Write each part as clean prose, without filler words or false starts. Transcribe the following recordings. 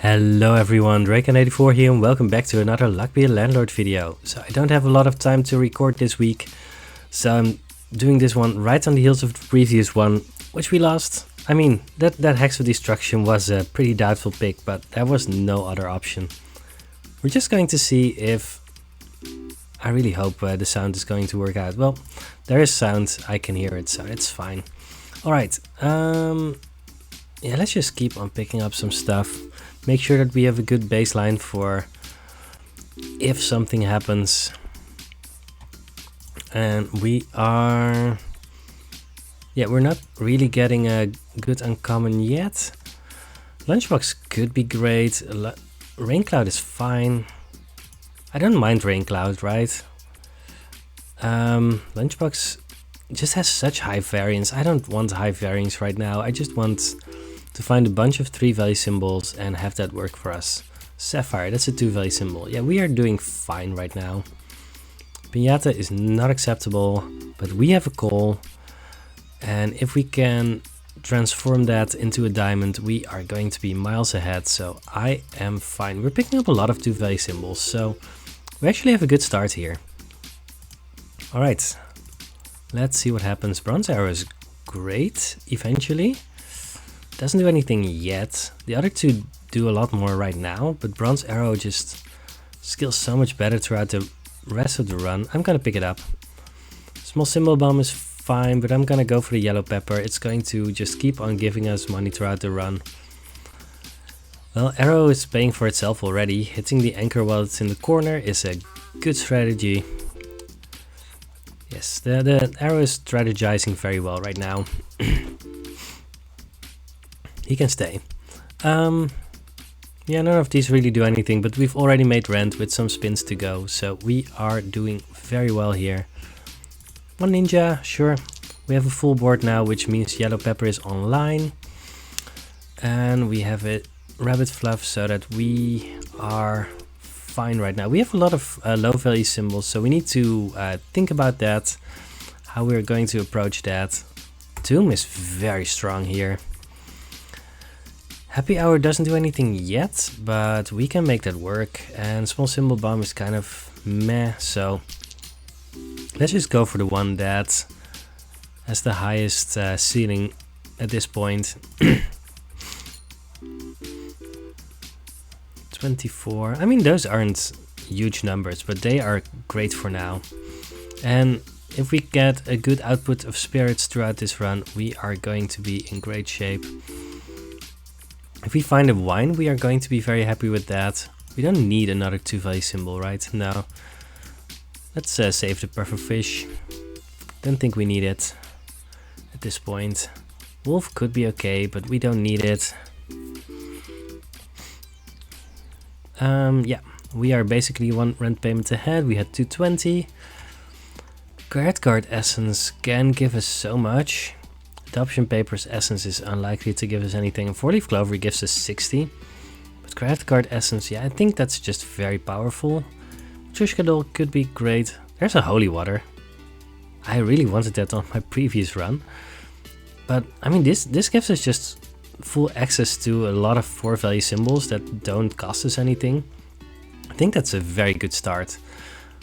Hello everyone, Drake84 here and welcome back to another Luck Be a Landlord video. So I don't have a lot of time to record this week, so I'm doing this one right on the heels of the previous one, which we lost. I mean, that Hex of Destruction was a pretty doubtful pick, but there was no other option. We're just going to see if... I really hope the sound is going to work out. Well, there is sound, I can hear it, so it's fine. Alright, yeah, let's just keep on picking up some stuff. Make sure that we have a good baseline for if something happens. And we are... yeah, we're not really getting a good uncommon yet. Lunchbox could be great. Rain Cloud is fine. I don't mind Rain Cloud, right? Lunchbox just has such high variance. I don't want high variance right now. I just want to find a bunch of 3-value symbols and have that work for us. Sapphire, that's a 2-value symbol. Yeah, we are doing fine right now. Piñata is not acceptable, but we have a call. And if we can transform that into a diamond, we are going to be miles ahead. So I am fine. We're picking up a lot of 2-value symbols, so we actually have a good start here. Alright, let's see what happens. Bronze Arrow is great, eventually. Doesn't do anything yet. The other two do a lot more right now, but Bronze Arrow just skills so much better throughout the rest of the run. I'm gonna pick it up. Small Symbol Bomb is fine, but I'm gonna go for the Yellow Pepper. It's going to just keep on giving us money throughout the run. Well, Arrow is paying for itself already. Hitting the anchor while it's in the corner is a good strategy. Yes, the Arrow is strategizing very well right now. He can stay. Yeah, none of these really do anything, but we've already made rent with some spins to go, so we are doing very well here. One ninja, sure. We have a full board now, which means Yellow Pepper is online. And we have a Rabbit Fluff so that we are fine right now. We have a lot of low value symbols, so we need to think about that, how we're going to approach that. Doom is very strong here. Happy Hour doesn't do anything yet, but we can make that work. And Small Symbol Bomb is kind of meh, so let's just go for the one that has the highest ceiling at this point. 24. I mean, those aren't huge numbers, but they are great for now. And if we get a good output of spirits throughout this run, we are going to be in great shape. If we find a wine, we are going to be very happy with that. We don't need another 2-value symbol, right? No. Let's save the pufferfish. Don't think we need it at this point. Wolf could be okay, but we don't need it. Yeah, we are basically one rent payment ahead. We had 220. Credit Card Essence can give us so much. Adoption Paper's Essence is unlikely to give us anything. 4-leaf Clover gives us 60. But Credit Card Essence, yeah, I think that's just very powerful. Trushka Doll could be great. There's a Holy Water. I really wanted that on my previous run. But, I mean, this gives us just full access to a lot of 4-value symbols that don't cost us anything. I think that's a very good start.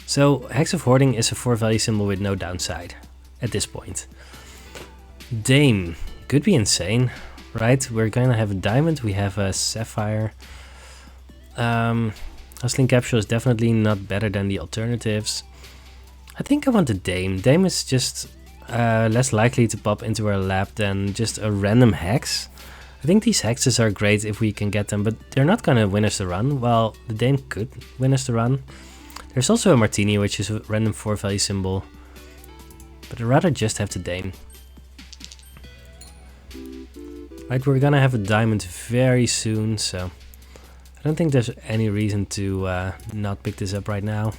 So, Hex of Hoarding is a 4-value symbol with no downside at this point. Dame could be insane, right? We're gonna have a diamond, we have a sapphire. Hustling Capsule is definitely not better than the alternatives. I think I want a Dame. Dame is just less likely to pop into our lap than just a random hex. I think these hexes are great if we can get them, but they're not gonna win us the run. Well, the Dame could win us the run. There's also a Martini, which is a random 4-value symbol, but I'd rather just have the Dame. Right, we're gonna have a diamond very soon, so I don't think there's any reason to not pick this up right now.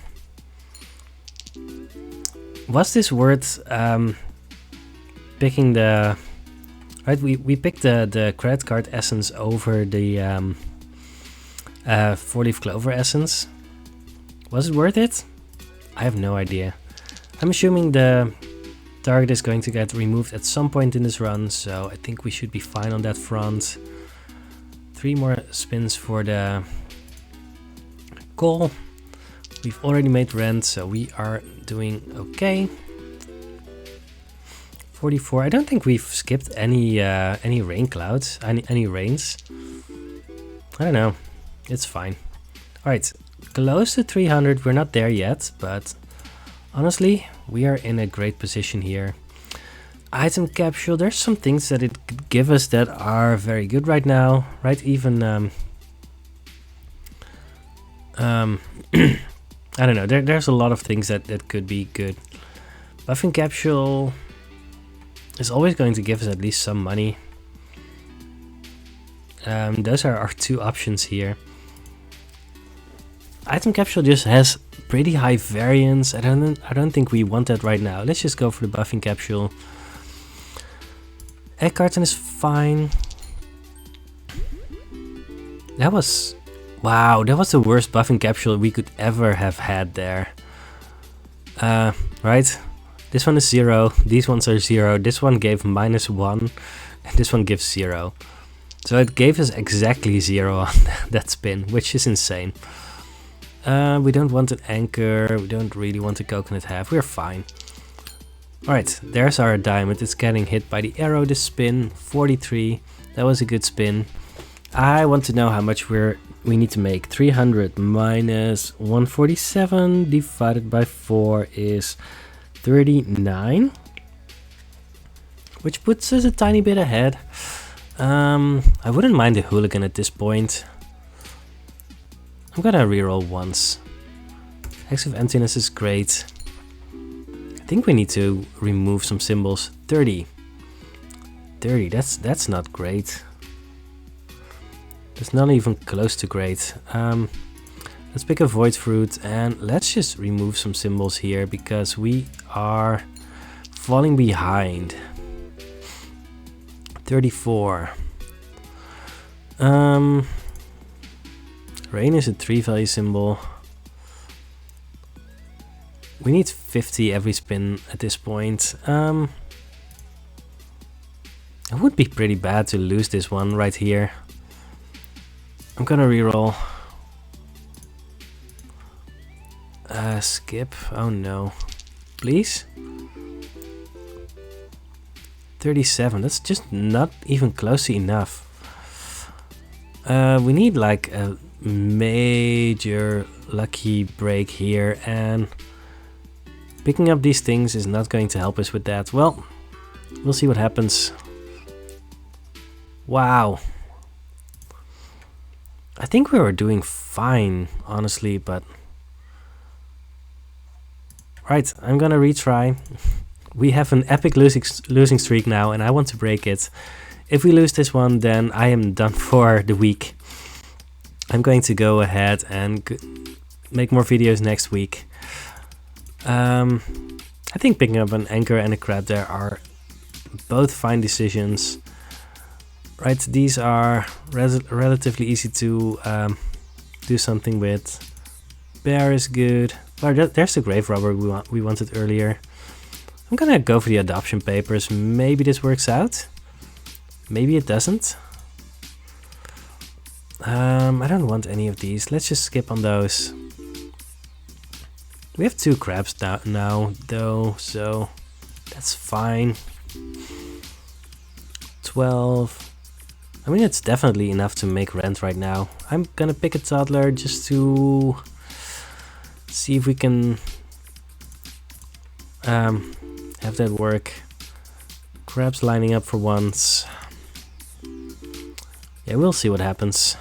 Was this worth picking the... Right, we picked the Credit Card Essence over the 4-leaf Clover Essence. Was it worth it? I have no idea. I'm assuming the target is going to get removed at some point in this run, so I think we should be fine on that front. 3 more spins for the coal. We've already made rent, so we are doing okay. 44. I don't think we've skipped any rain clouds, any rains. I don't know. It's fine. All right, close to 300. We're not there yet, but honestly, we are in a great position here. Item capsule. There's some things that it could give us that are very good right now, right? Even I don't know. There's a lot of things that could be good. Buffing capsule is always going to give us at least some money. Those are our 2 options here. Item capsule just has pretty high variance. I don't think we want that right now. Let's just go for the buffing capsule. Egg carton is fine. That was... Wow, that was the worst buffing capsule we could ever have had there. Right? This one is 0, these ones are 0, this one gave -1, and this one gives 0. So it gave us exactly 0 on that spin, which is insane. We don't want an anchor, we don't really want a coconut half, we're fine. Alright, there's our diamond, it's getting hit by the arrow this spin, 43, that was a good spin. I want to know how much we need to make. 300 minus 147 divided by 4 is 39, which puts us a tiny bit ahead. I wouldn't mind a hooligan at this point. I'm gonna reroll once. Hex of Emptiness is great. I think we need to remove some symbols. 30, that's not great. It's not even close to great. Let's pick a void fruit and let's just remove some symbols here because we are falling behind. 34. Rain is a 3 value symbol. We need 50 every spin at this point. It would be pretty bad to lose this one right here. I'm gonna reroll. Skip. Oh no. Please? 37. That's just not even close to enough. We need like a major lucky break here, and picking up these things is not going to help us with that. Well, we'll see what happens. Wow. I think we were doing fine, honestly, but... Right, I'm gonna retry. We have an epic losing streak now, and I want to break it. If we lose this one, then I am done for the week. I'm going to go ahead and make more videos next week. I think picking up an anchor and a crab there are both fine decisions. Right, these are relatively easy to do something with. Bear is good. Well, there's the grave robber we wanted earlier. I'm gonna go for the adoption papers. Maybe this works out. Maybe it doesn't. I don't want any of these. Let's just skip on those. We have 2 crabs now though, so that's fine. 12. I mean, it's definitely enough to make rent right now. I'm gonna pick a toddler just to see if we can have that work. Crabs lining up for once. Yeah, we'll see what happens.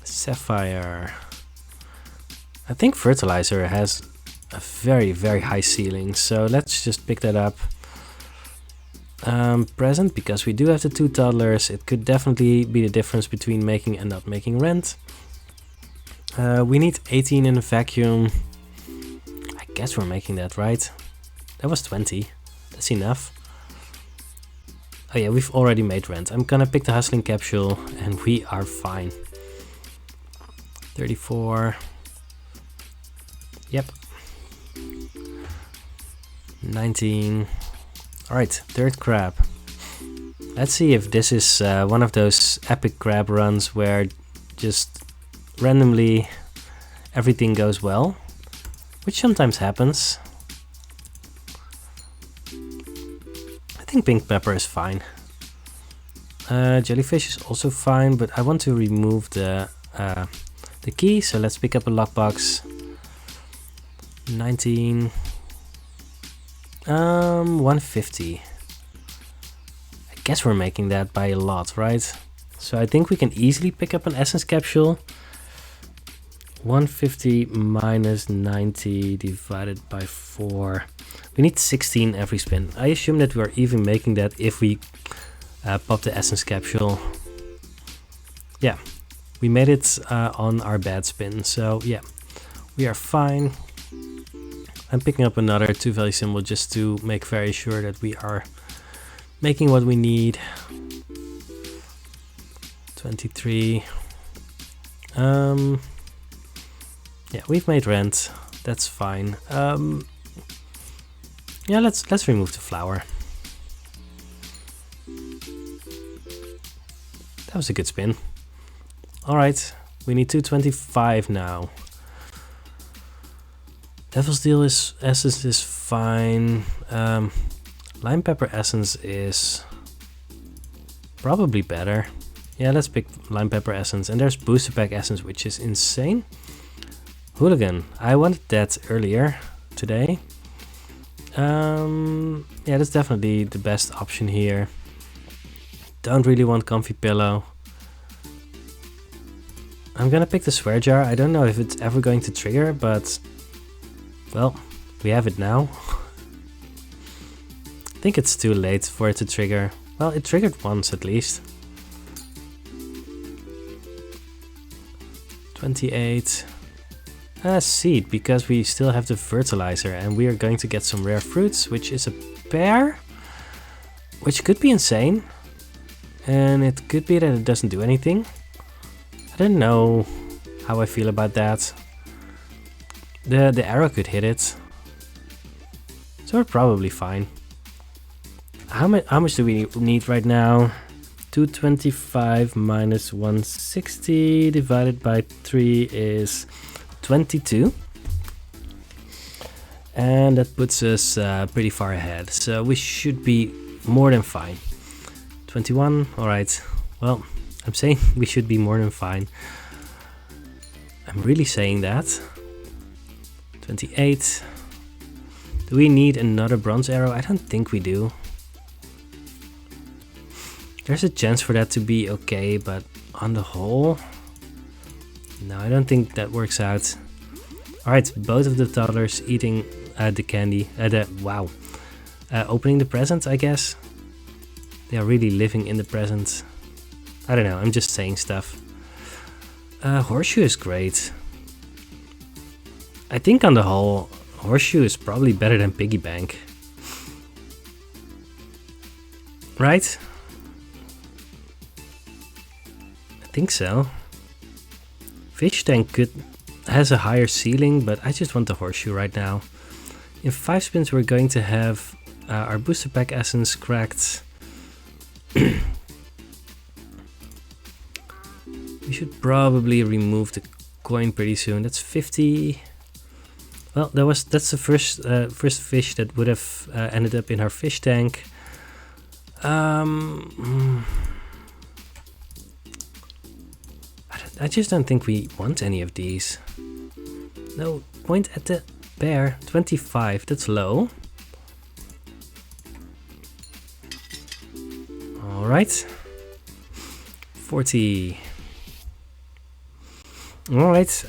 Sapphire. I think fertilizer has a very, very high ceiling, so let's just pick that up. Present, because we do have the 2 toddlers, it could definitely be the difference between making and not making rent. We need 18 in a vacuum. I guess we're making that, right? That was 20. That's enough. Oh yeah, we've already made rent. I'm gonna pick the hustling capsule and we are fine. 34. Yep. 19. Alright, 3rd crab. Let's see if this is one of those epic grab runs where just randomly everything goes well, which sometimes happens. I think pink pepper is fine. Jellyfish is also fine, but I want to remove the key, so let's pick up a lockbox. 19. 150. I guess we're making that by a lot, right? So I think we can easily pick up an essence capsule. 150 minus 90 divided by 4. We need 16 every spin. I assume that we're even making that if we pop the essence capsule. Yeah, we made it on our bad spin, so yeah, we are fine. I'm picking up another 2 value symbol just to make very sure that we are making what we need. 23. Yeah, we've made rent. That's fine. Yeah, let's remove the flower. That was a good spin. All right, we need 225 now. Devil's Deal essence is fine. Lime pepper essence is probably better. Yeah, let's pick lime pepper essence. And there's booster pack essence, which is insane. Hooligan, I wanted that earlier today. Yeah, that's definitely the best option here. Don't really want comfy pillow. I'm gonna pick the swear jar. I don't know if it's ever going to trigger, but well, we have it now. I think it's too late for it to trigger. Well, it triggered once at least. 28. Seed, because we still have the fertilizer and we are going to get some rare fruits, which is a pear, which could be insane. And it could be that it doesn't do anything. I don't know how I feel about that. The arrow could hit it. So we're probably fine. How much do we need right now? 225 minus 160 divided by 3 is 22. And that puts us pretty far ahead. So we should be more than fine. 21, alright. Well, I'm saying we should be more than fine. I'm really saying that. 28. Do we need another bronze arrow? I don't think we do. There's a chance for that to be okay, but on the whole, no, I don't think that works out. Alright, both of the toddlers eating the candy. Opening the presents, I guess. They are really living in the present. I don't know, I'm just saying stuff. Horseshoe is great. I think on the whole, Horseshoe is probably better than Piggy Bank. Right? I think so. Fish Tank has a higher ceiling, but I just want the Horseshoe right now. In 5 spins we're going to have our booster pack essence cracked. We should probably remove the coin pretty soon. That's 50. Well, that's the first fish that would have ended up in our fish tank. I just don't think we want any of these. No, point at the bear. 25, that's low. Alright. 40. Alright,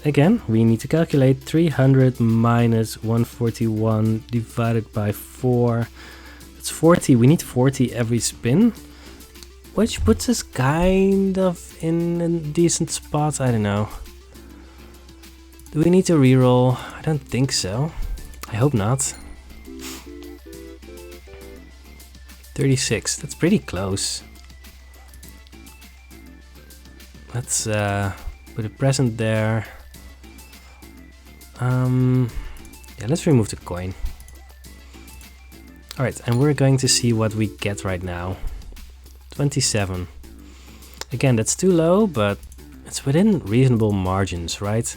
again, we need to calculate 300 minus 141 divided by 4. That's 40. We need 40 every spin, which puts us kind of in a decent spot. I don't know. Do we need to reroll? I don't think so. I hope not. 36. That's pretty close. Let's put a present there. Yeah, let's remove the coin. Alright, and we're going to see what we get right now. 27. Again, that's too low, but it's within reasonable margins, right?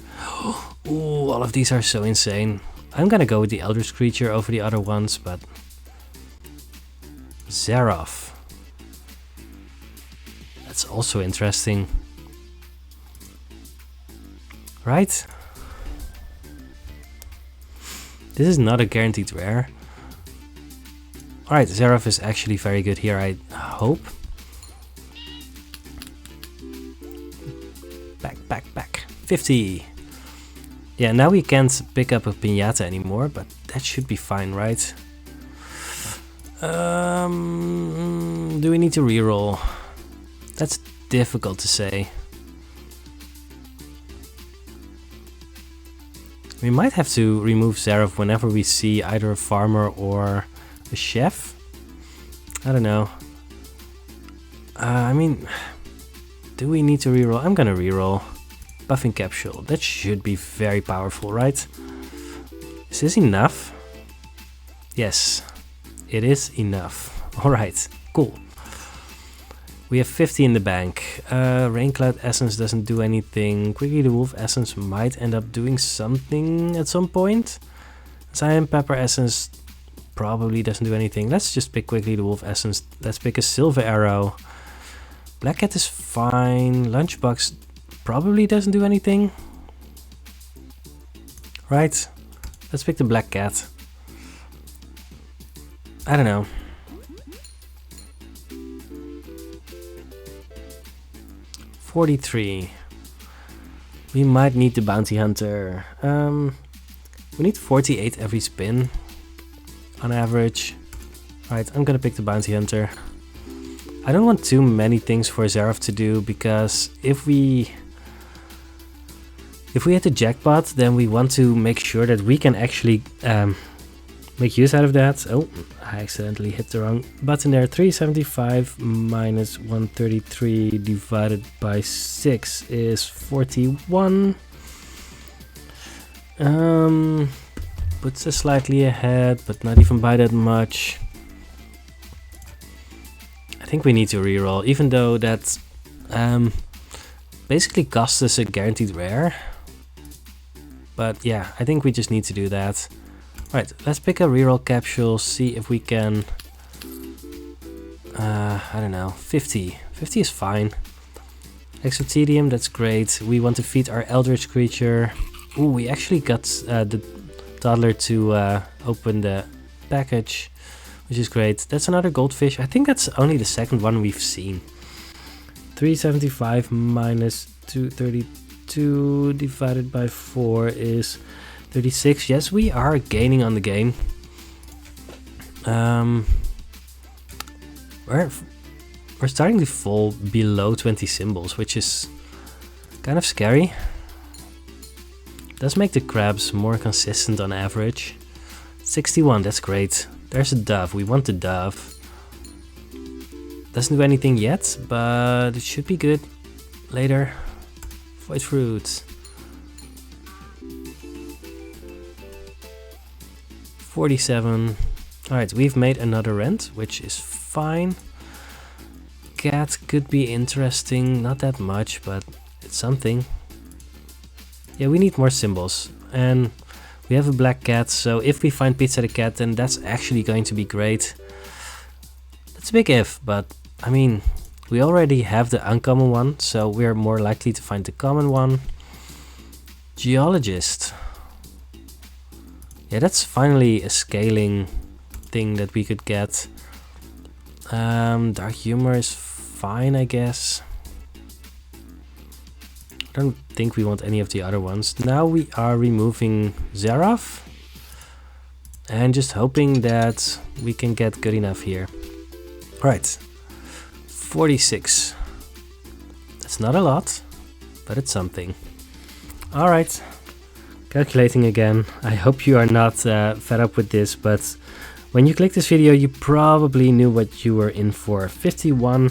Ooh, all of these are so insane. I'm gonna go with the Eldritch Creature over the other ones, but... Xerath. That's also interesting. Right? This is not a guaranteed rare. Alright, Xerath is actually very good here, I hope. Back. 50. Yeah, now we can't pick up a Piñata anymore, but that should be fine, right? Do we need to reroll? That's difficult to say. We might have to remove Xerath whenever we see either a farmer or a chef. I don't know. I mean, do we need to reroll? I'm gonna reroll. Buffing Capsule. That should be very powerful, right? Is this enough? Yes, it is enough. Alright, cool. We have 50 in the bank. Raincloud Essence doesn't do anything. Quickly the Wolf Essence might end up doing something at some point. Cyan Pepper Essence probably doesn't do anything. Let's just pick Quickly the Wolf Essence. Let's pick a Silver Arrow. Black Cat is fine. Lunchbox probably doesn't do anything. Right. Let's pick the Black Cat. I don't know. $43. We might need the Bounty Hunter. We need 48 every spin on average. Right, I'm gonna pick the Bounty Hunter. I don't want too many things for Xerath to do, because if we hit the jackpot, then we want to make sure that we can actually make use out of that. Oh, I accidentally hit the wrong button there. 375 minus 133 divided by 6 is 41. Puts us slightly ahead, but not even by that much. I think we need to reroll, even though that basically costs us a guaranteed rare. But yeah, I think we just need to do that. Right, let's pick a reroll capsule, see if we can... I don't know, 50. 50 is fine. Exotedium, that's great. We want to feed our Eldritch Creature. Ooh, we actually got the toddler to open the package, which is great. That's another goldfish. I think that's only the second one we've seen. 375 minus 232 divided by 4 is 36. Yes, we are gaining on the game. We're starting to fall below 20 symbols, which is kind of scary. Does make the crabs more consistent on average. 61, that's great. There's a dove, we want the dove. Doesn't do anything yet, but it should be good later. Void fruit. 47. Alright, we've made another rent, which is fine. Cat could be interesting, not that much, but it's something. Yeah, we need more symbols, and we have a black cat, so if we find Pizza the Cat, then that's actually going to be great. That's a big if, but I mean, we already have the uncommon one, so we're more likely to find the common one. Geologist. Yeah, that's finally a scaling thing that we could get. Dark Humor is fine, I guess. I don't think we want any of the other ones. Now we are removing Xerath and just hoping that we can get good enough here. Right, 46. That's not a lot, but it's something. Alright, calculating again. I hope you are not fed up with this, but when you click this video you probably knew what you were in for. 51.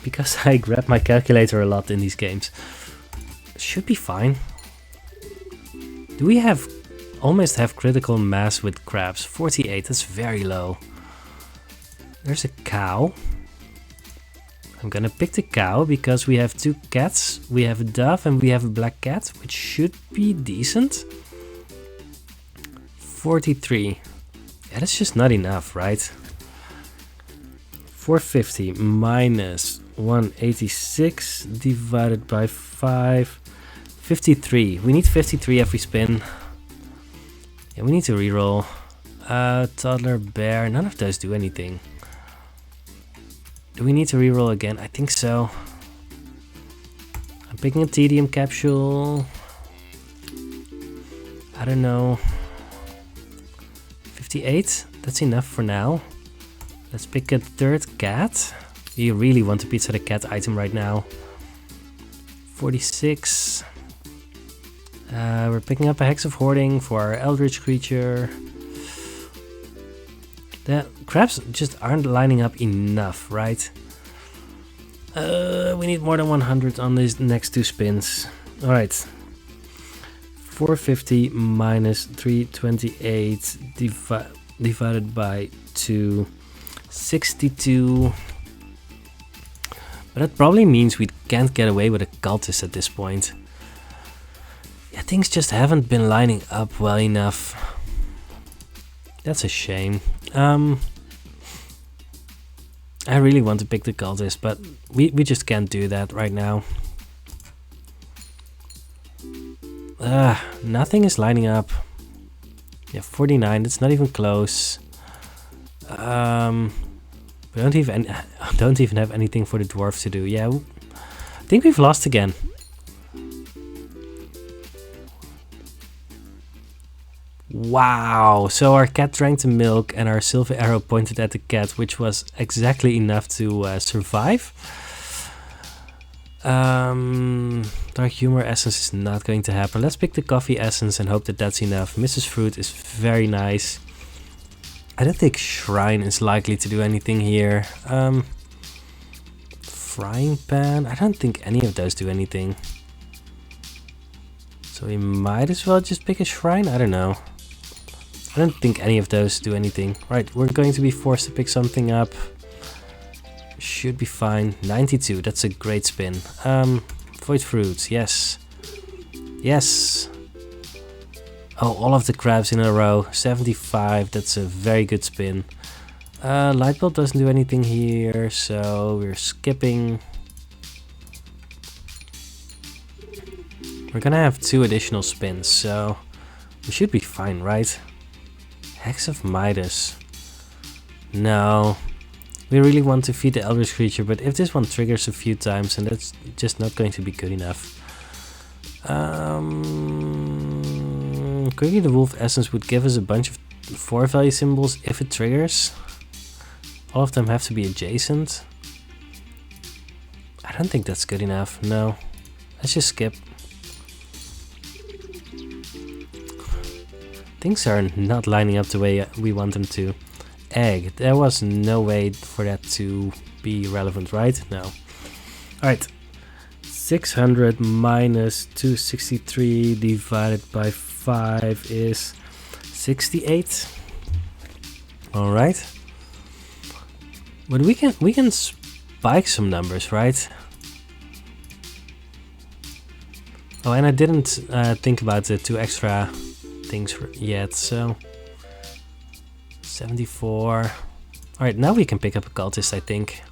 Because I grab my calculator a lot in these games. Should be fine. Do we almost have critical mass with crabs? 48, that's very low. There's a cow. I'm gonna pick the cow because we have 2 cats. We have a dove and we have a black cat, which should be decent. 43. Yeah, that's just not enough, right? 450 minus 186 divided by 5. 53. We need 53 every spin. Yeah, we need to reroll. Toddler, bear, none of those do anything. Do we need to reroll again? I think so. I'm picking a tedium capsule. I don't know. 58? That's enough for now. Let's pick a 3rd cat. You really want to pizza the cat item right now. 46. We're picking up a Hex of Hoarding for our Eldritch creature. The crabs just aren't lining up enough, right? We need more than 100 on these next 2 spins. Alright. 450 minus 328 divided by 2. 62. But that probably means we can't get away with a cultist at this point. Yeah, things just haven't been lining up well enough. That's a shame. I really want to pick the cultist, but we just can't do that right now. Nothing is lining up. Yeah, 49, that's not even close. We don't even have anything for the dwarf to do. Yeah, I think we've lost again. Wow, so our cat drank the milk and our silver arrow pointed at the cat, which was exactly enough to survive. Dark humor essence is not going to happen. Let's pick the coffee essence and hope that that's enough. Mrs. Fruit is very nice. I don't think Shrine is likely to do anything here. Frying pan, I don't think any of those do anything. So we might as well just pick a Shrine, I don't know. I don't think any of those do anything. Right, we're going to be forced to pick something up. Should be fine. 92, that's a great spin. Void fruits, yes. Yes. Oh, all of the crabs in a row. 75, that's a very good spin. Light bulb doesn't do anything here, so we're skipping. We're gonna have 2 additional spins, so we should be fine, right? Hex of Midas. No. We really want to feed the Eldritch creature, but if this one triggers a few times, and that's just not going to be good enough. Quickly the Wolf Essence would give us a bunch of 4 value symbols if it triggers. All of them have to be adjacent. I don't think that's good enough, no. Let's just skip. Things are not lining up the way we want them to. Egg. There was no way for that to be relevant, right? No. Alright. 600 minus 263 divided by 5 is 68. Alright. But we can spike some numbers, right? Oh, and I didn't think about the 2 extra things yet, so 74. Alright, now we can pick up a cultist, I think.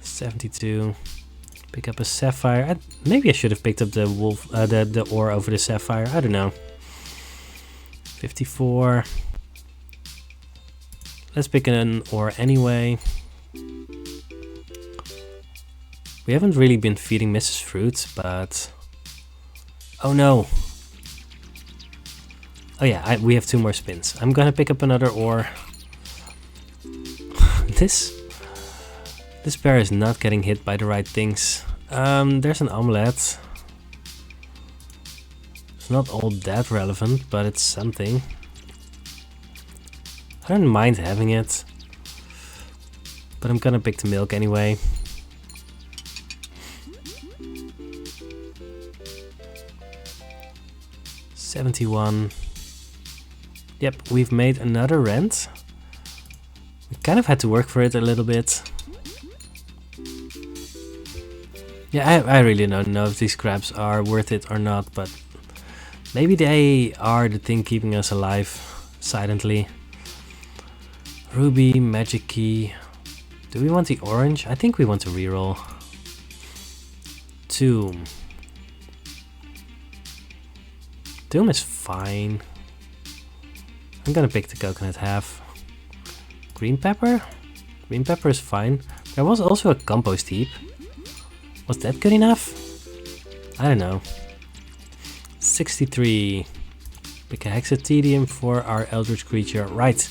72. Pick up a sapphire. Maybe I should have picked up the wolf, the ore over the sapphire. I don't know. 54. Let's pick an ore anyway. We haven't really been feeding Mrs. Fruit, but... Oh no! Oh yeah, we have 2 more spins. I'm gonna pick up another ore. This bear is not getting hit by the right things. There's an omelette. It's not all that relevant, but it's something. I don't mind having it. But I'm gonna pick the milk anyway. $71. Yep, we've made another rent. We kind of had to work for it a little bit. Yeah, I really don't know if these crabs are worth it or not, but maybe they are the thing keeping us alive silently. Ruby, magic key. Do we want the orange? I think we want to reroll. Tomb. Tomb is fine. I'm gonna pick the coconut half. Green pepper? Green pepper is fine. There was also a compost heap. Was that good enough? I don't know. 63. Pick a hexatedium for our eldritch creature. Right.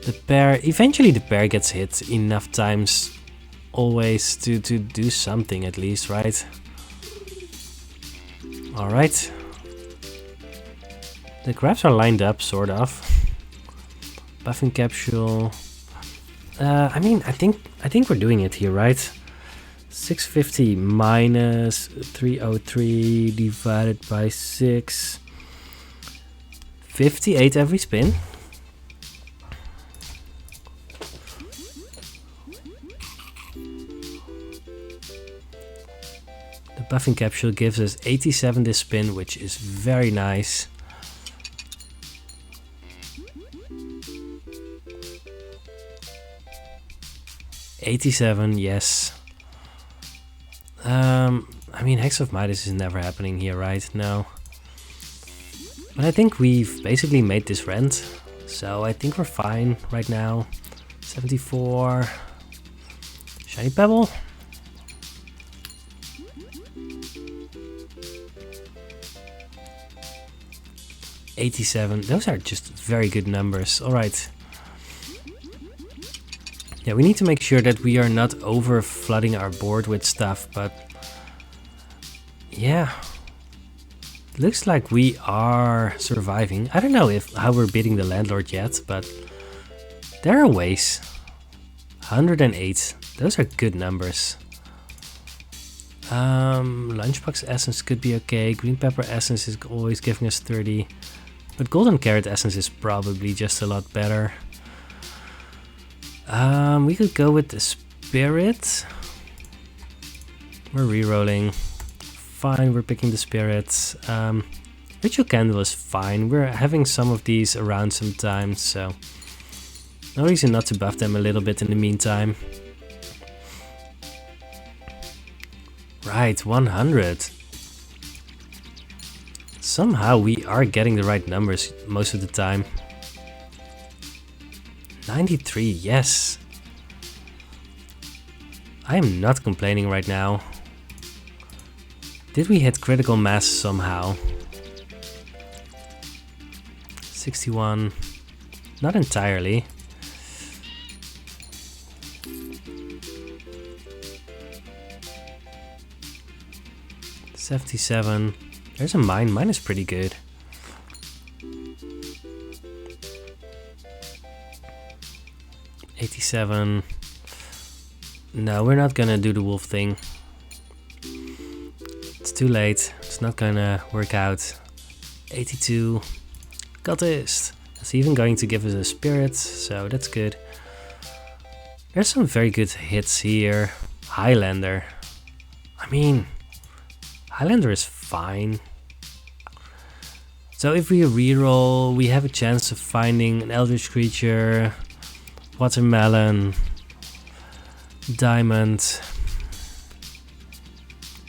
The bear. Eventually the bear gets hit enough times. Always to do something at least, right? Alright. The crabs are lined up, sort of. Buffing capsule. I mean, I think we're doing it here, right? 650 minus 303 divided by 6. 58 every spin. The buffing capsule gives us 87 this spin, which is very nice. $87, yes. I mean, Hex of Midas is never happening here, right? No. But I think we've basically made this rent. So I think we're fine right now. 74. Shiny Pebble. $87. Those are just very good numbers. Alright. Yeah, we need to make sure that we are not over flooding our board with stuff, but yeah, looks like we are surviving. I don't know how we're beating the Landlord yet, but there are ways. 108, those are good numbers. Lunchbox Essence could be okay. Green Pepper Essence is always giving us 30, but Golden Carrot Essence is probably just a lot better. We could go with the Spirit. We're rerolling. Fine, we're picking the Spirits. Ritual Candle is fine. We're having some of these around sometimes, so no reason not to buff them a little bit in the meantime. Right, 100. Somehow we are getting the right numbers most of the time. 93, yes. I am not complaining right now. Did we hit critical mass somehow? 61. Not entirely. $77. There's a mine. Mine is pretty good. $87. No, we're not gonna do the wolf thing. It's too late. It's not gonna work out. 82. Goddess. It's even going to give us a spirit, so that's good. There's some very good hits here. Highlander. I mean, Highlander is fine. So if we reroll, we have a chance of finding an eldritch creature, watermelon, diamond,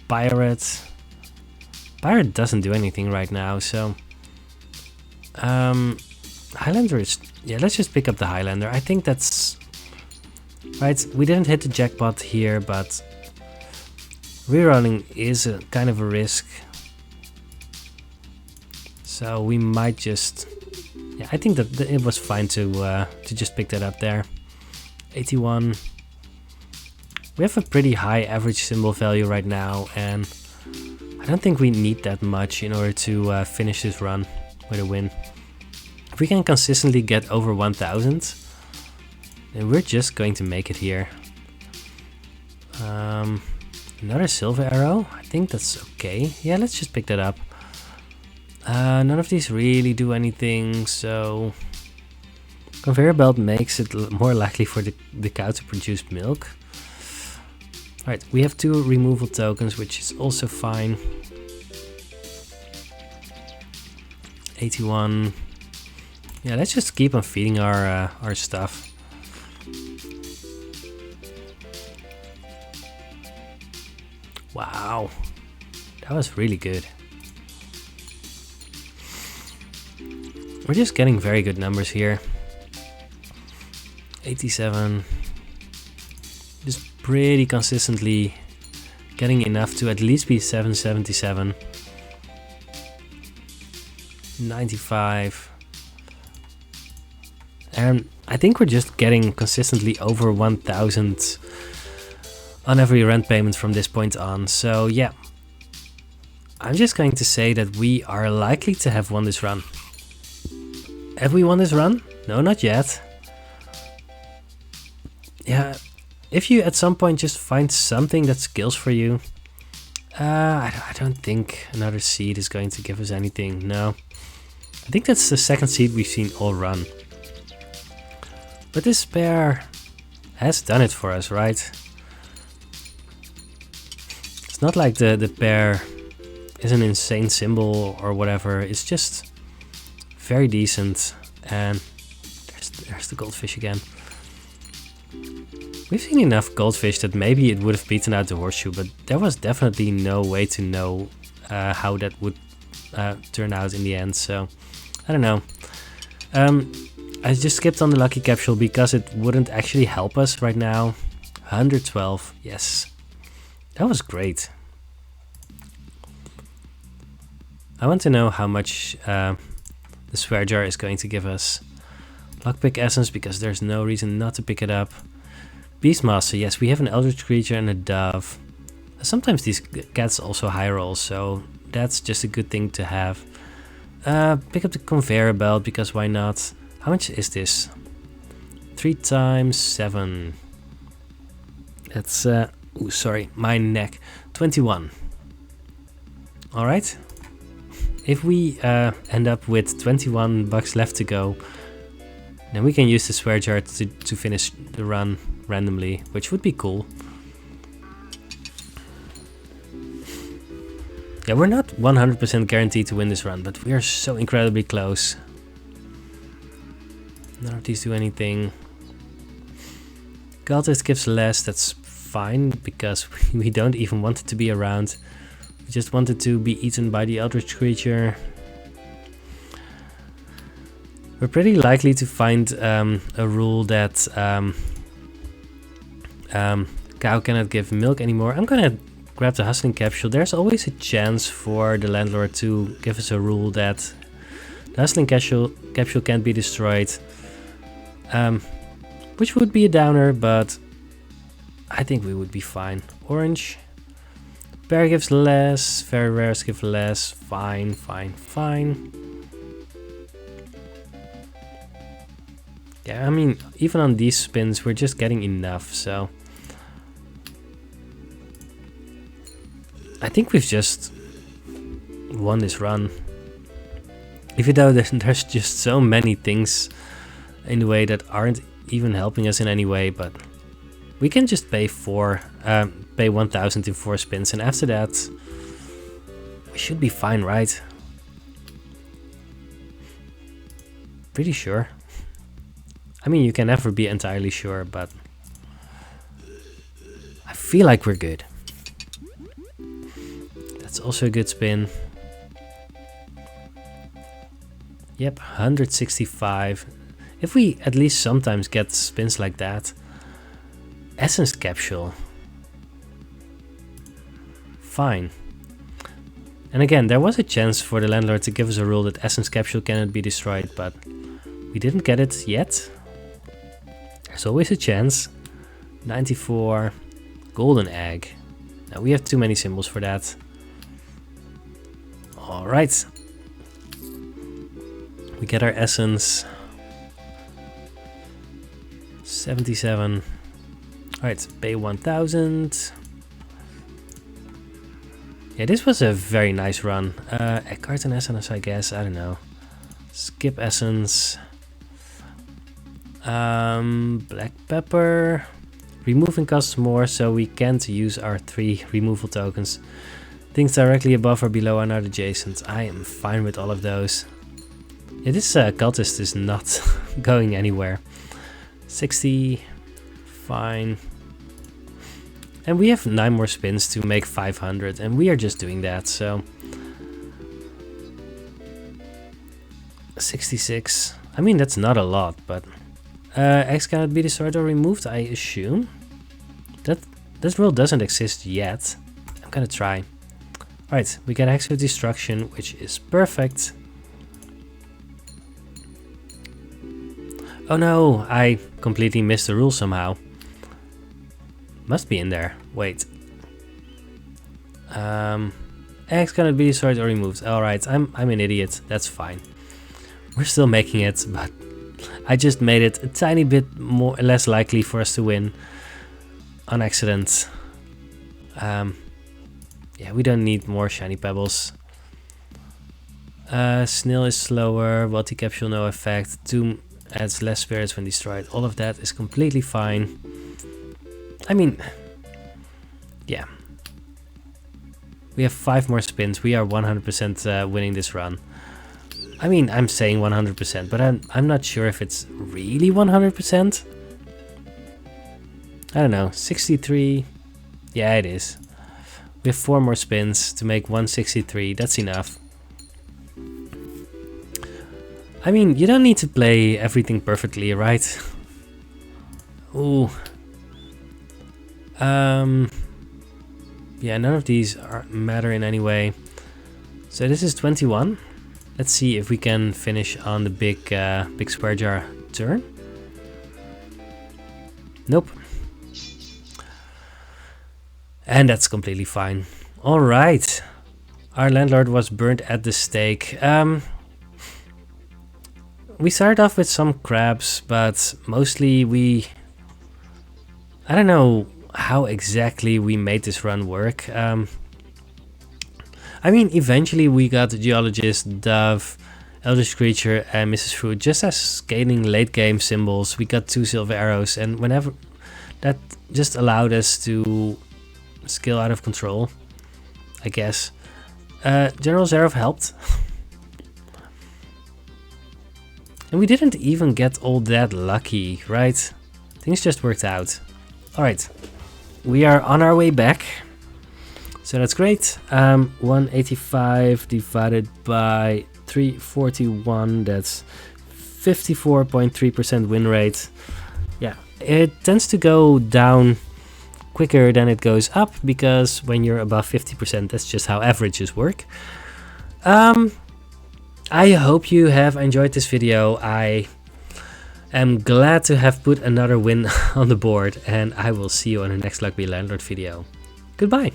pirate. Pirate doesn't do anything right now, so Highlander is, yeah, let's just pick up the Highlander. I think that's right. We didn't hit the jackpot here, but rerolling is a kind of a risk, so we might just, yeah, I think that it was fine to just pick that up there. 81. We have a pretty high average symbol value right now, and I don't think we need that much in order to finish this run with a win. If we can consistently get over 1000, then we're just going to make it here. Another silver arrow. I think that's okay. Yeah, let's just pick that up. None of these really do anything, so Conveyor belt makes it more likely for the cow to produce milk. Alright, we have 2 removal tokens, which is also fine. 81. Yeah, let's just keep on feeding our stuff. Wow, that was really good. We're just getting very good numbers here. 87. Just pretty consistently getting enough to at least be 777. 95. And I think we're just getting consistently over 1000 on every rent payment from this point on. So yeah, I'm just going to say that we are likely to have won this run. Have we won this run? No, not yet. Yeah, if you at some point just find something that scales for you, I don't think another seed is going to give us anything. No, I think that's the second seed we've seen all run. But this pair has done it for us, right? It's not like the pair is an insane symbol or whatever. It's just very decent. And there's the goldfish again. We've seen enough goldfish that maybe it would have beaten out the horseshoe, but there was definitely no way to know how that would turn out in the end. So I don't know. I just skipped on the lucky capsule because it wouldn't actually help us right now. 112, yes. That was great. I want to know how much the swear jar is going to give us. Lockpick essence, because there's no reason not to pick it up. Beastmaster, yes, we have an eldritch creature and a dove. Sometimes these cats also high roll, so that's just a good thing to have. Pick up the conveyor belt, because why not? How much is this? 3 times 7. That's, ooh, sorry, my neck. 21. Alright. If we end up with 21 bucks left to go, then we can use the swear jar to finish the run randomly, which would be cool. Yeah, we're not 100% guaranteed to win this run, but we are so incredibly close. None of these do anything. Galtist gives less, that's fine, because we don't even want it to be around. We just want it to be eaten by the eldritch creature. We're pretty likely to find a rule that cow cannot give milk anymore. I'm gonna grab the hustling capsule. There's always a chance for the landlord to give us a rule that the hustling capsule can't be destroyed. Which would be a downer, but I think we would be fine. Orange. Bear gives less, very rares give less. Fine, fine, fine. Yeah, I mean, even on these spins, we're just getting enough, so I think we've just won this run. Even though there's just so many things in the way that aren't even helping us in any way, but we can just pay 1000 in 4 spins, and after that we should be fine, right? Pretty sure. I mean, you can never be entirely sure, but I feel like we're good. That's also a good spin. Yep, 165. If we at least sometimes get spins like that. Essence capsule. Fine. And again, there was a chance for the landlord to give us a rule that essence capsule cannot be destroyed, but we didn't get it yet. There's always a chance. 94. Golden egg. Now we have too many symbols for that. Alright. We get our essence. 77. Alright, pay 1000. Yeah, this was a very nice run. Eckhart and essence, I guess. I don't know. Skip essence. Black pepper. Removing costs more, so we can't use our 3 removal tokens. Things directly above or below are not adjacent. I am fine with all of those. Yeah, this cultist is not going anywhere. 60, fine. And we have 9 more spins to make 500, and we are just doing that, so... 66. I mean, that's not a lot, but... X cannot be destroyed or removed, I assume. This rule doesn't exist yet. I'm gonna try. Alright, we get X with destruction, which is perfect. Oh no, I completely missed the rule somehow. Must be in there. Wait. X cannot be destroyed or removed. Alright, I'm an idiot. That's fine. We're still making it, but I just made it a tiny bit less likely for us to win on accident. Yeah, we don't need more shiny pebbles. Snail is slower. Wealthy capsule no effect. Tomb adds less spirits when destroyed. All of that is completely fine. I mean, yeah. We have 5 more spins. We are 100% winning this run. I mean, I'm saying 100%, but I'm not sure if it's really 100%. I don't know, 63. Yeah, it is. We have 4 more spins to make 163. That's enough. I mean, you don't need to play everything perfectly, right? Ooh. Yeah, none of these matter in any way. So this is 21. Let's see if we can finish on the big square jar turn. Nope. And that's completely fine. All right. Our landlord was burnt at the stake. We started off with some crabs, but mostly I don't know how exactly we made this run work. I mean, eventually we got the Geologist, Dove, Eldritch Creature, and Mrs. Fruit just as scaling late game symbols. We got 2 silver arrows, and whenever that just allowed us to scale out of control, I guess. General Zerov helped. And we didn't even get all that lucky, right? Things just worked out. Alright, we are on our way back. So that's great. 185 divided by 341, that's 54.3% win rate. Yeah, it tends to go down quicker than it goes up, because when you're above 50%, that's just how averages work. I hope you have enjoyed this video. I am glad to have put another win on the board, and I will see you on the next Luck Be Landlord video. Goodbye!